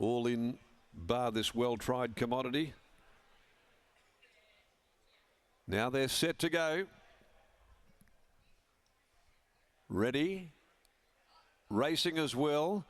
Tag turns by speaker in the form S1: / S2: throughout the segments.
S1: all in bar this well-tried commodity. Now they're set to go. Ready. Racing as well.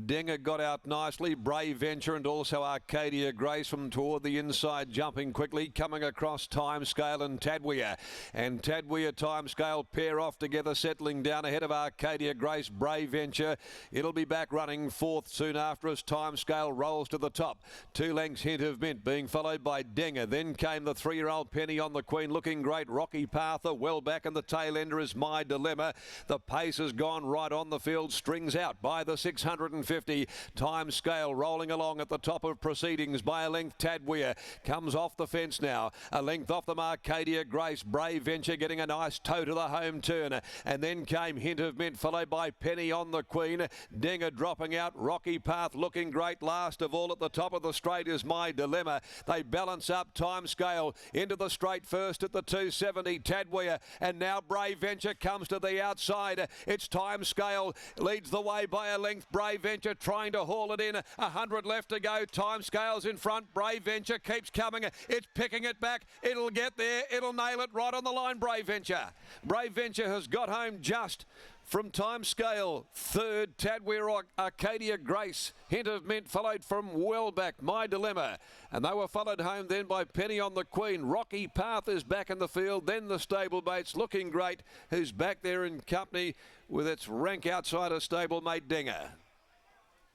S1: Dinger got out nicely. Brave Venture and also Arcadia Grace from toward the inside, jumping quickly, coming across Timescale and Tadweer. And Tadweer, Timescale pair off together, settling down ahead of Arcadia Grace. Brave Venture, it'll be back running fourth soon after as Timescale rolls to the top. 2 lengths Hint of Mint being followed by Dinger. Then came the 3-year-old Penny on the Queen, looking great. Rocky Parther well back, and the tail ender is My Dilemma. The pace has gone right on the field, strings out by the 650. Timescale rolling along at the top of proceedings by a length. Tadweer comes off the fence now. A length off them Arcadia Grace. Brave Venture getting a nice toe to the home turn. And then came Hint of Mint, followed by Penny on the Queen. Dinger dropping out. Rocky Path looking great. Last of all at the top of the straight is My Dilemma. They balance up. Timescale into the straight first at the 270. Tadweer, and now Brave Venture comes to the outside. It's Timescale leads the way by a length. Brave Venture trying to haul it in. 100 left to go. Timescale's in front. Brave Venture keeps coming. It's picking it back. It'll get there. It'll nail it right on the line. Brave Venture. Brave Venture has got home just from Timescale. Third, Tadweer, Arcadia Grace. Hint of Mint followed from well back. My Dilemma. And they were followed home then by Penny on the Queen. Rocky Path is back in the field. Then the stablemates looking great, who's back there in company with its rank outsider stablemate Dinger.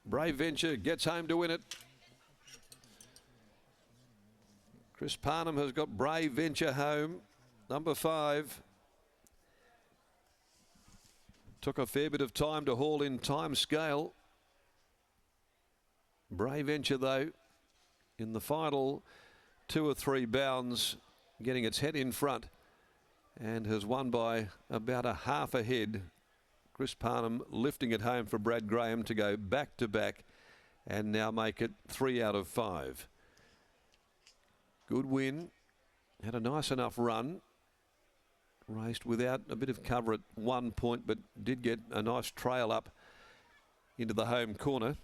S1: Brave Venture gets home to win it. Chris Parnham has got Brave Venture home. Number 5. Took a fair bit of time to haul in Timescale. Brave Venture, though, in the final 2 or 3 bounds, getting its head in front and has won by about a half a head. Chris Parnham lifting it home for Brad Graham to go back to back and now make it 3 out of 5. Good win. Had a nice enough run. Raced without a bit of cover at 1 point, but did get a nice trail up into the home corner.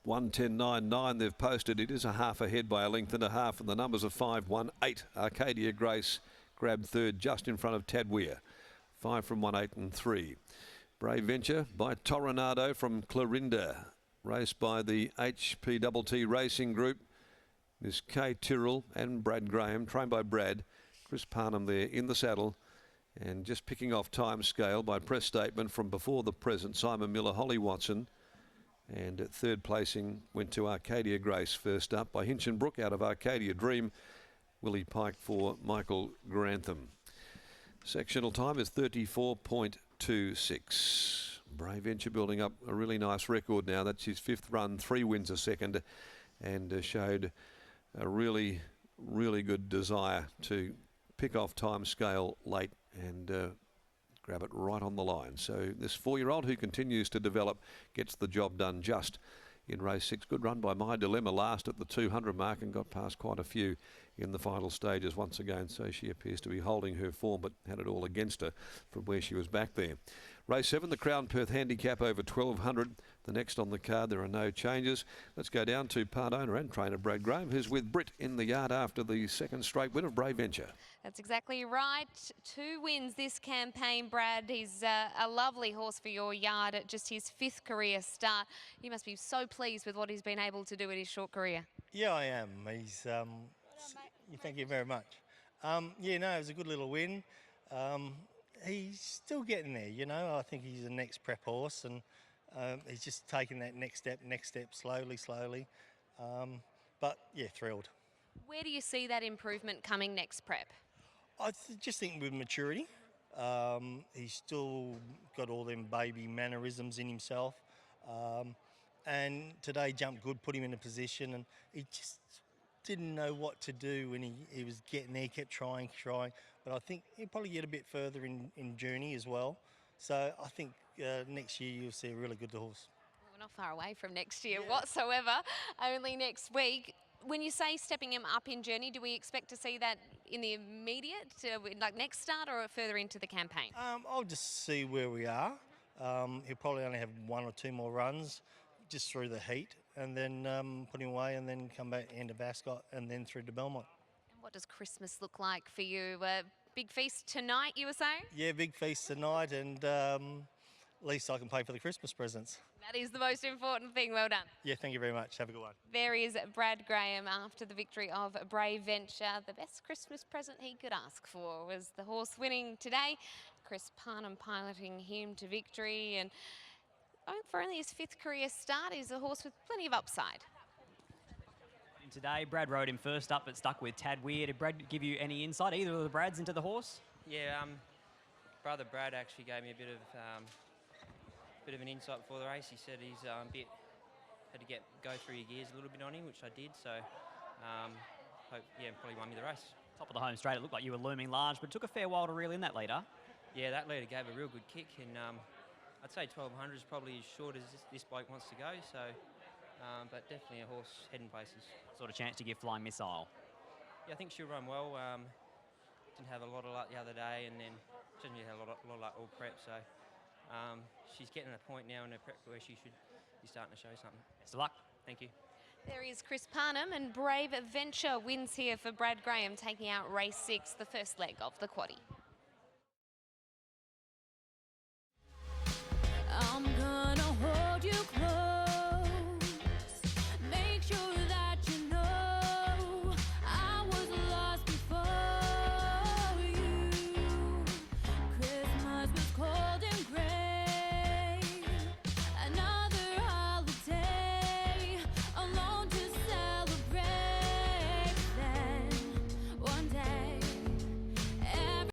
S1: 1:10.99 they've posted. It is a half ahead by a length and a half, and the numbers are 5, 1, 8. Arcadia Grace grabbed third just in front of Tadweer. 5 from 1, 8 and 3. Brave Venture by Toronado from Clarinda. Raced by the HPTT Racing Group. Miss Kay Tyrrell and Brad Graham. Trained by Brad. Chris Parnham there in the saddle. And just picking off Timescale by press statement from before the present. Simon Miller, Holly Watson. And at third placing went to Arcadia Grace. First up by Hinchinbrook out of Arcadia Dream. Willie Pike for Michael Grantham. Sectional time is 34.26. Brave Venture building up a really nice record now. That's his 5th run, 3 wins a second, and showed a really, really good desire to pick off Timescale late and grab it right on the line. So this 4-year-old who continues to develop gets the job done just in race 6. Good run by My Dilemma last at the 200 mark and got past quite a few in the final stages once again. So she appears to be holding her form, but had it all against her from where she was back there. Race 7, the Crown Perth Handicap over 1200. The next on the card, there are no changes. Let's go down to part owner and trainer Brad Graham, who's with Britt in the yard after the second straight win of Brave Venture.
S2: That's exactly right. 2 wins this campaign, Brad. He's a lovely horse for your yard at just his 5th career start. You must be so pleased with what he's been able to do in his short career.
S3: Yeah, I am. He's. Thank you very much. Yeah, no, it was a good little win. He's still getting there, you know. I think he's a next prep horse, and he's just taking that next step, slowly. But yeah, thrilled.
S2: Where do you see that improvement coming next prep?
S3: I just think with maturity. He's still got all them baby mannerisms in himself. And today jumped good, put him in a position, and he just didn't know what to do when he was getting there, kept trying. But I think he'll probably get a bit further in journey as well. So I think next year you'll see a really good horse.
S2: We're not far away from next year whatsoever, only next week. When you say stepping him up in journey, do we expect to see that in the immediate, like next start, or further into the campaign?
S3: I'll just see where we are. He'll probably only have 1 or 2 more runs. just through the heat, and then put him away, and then come back end of Ascot, and then through to Belmont.
S2: And what does Christmas look like for you? Big feast tonight, you were saying?
S3: Yeah, big feast tonight, and at least I can pay for the Christmas presents.
S2: That is the most important thing. Well done.
S3: Yeah, thank you very much. Have a good one.
S2: There is Brad Graham after the victory of Brave Venture. The best Christmas present he could ask for was the horse winning today. Chris Parnham piloting him to victory, and for only his 5th career start, he's a horse with plenty of upside.
S4: Today, Brad rode him first up, but stuck with Tad Weir. Did Brad give you any insight, either of the Brads, into the horse?
S5: Yeah, brother Brad actually gave me a bit of an insight before the race. He said he's had to go through your gears a little bit on him, which I did. So, probably won me the race.
S4: Top of the home straight, it looked like you were looming large, but it took a fair while to reel in that leader.
S5: Yeah, that leader gave a real good kick, and I'd say 1200 is probably as short as this bloke wants to go. So, but definitely a horse heading places.
S4: Sort of chance to give Flying Missile.
S5: Yeah, I think she'll run well. Didn't have a lot of luck the other day, and then she didn't have a lot of luck all prep. So. She's getting to a point now in her prep where she should be starting to show something.
S4: Best of luck.
S5: Thank you.
S2: There is Chris Parnham, and Brave Venture wins here for Brad Graham, taking out race 6, the first leg of the quaddie.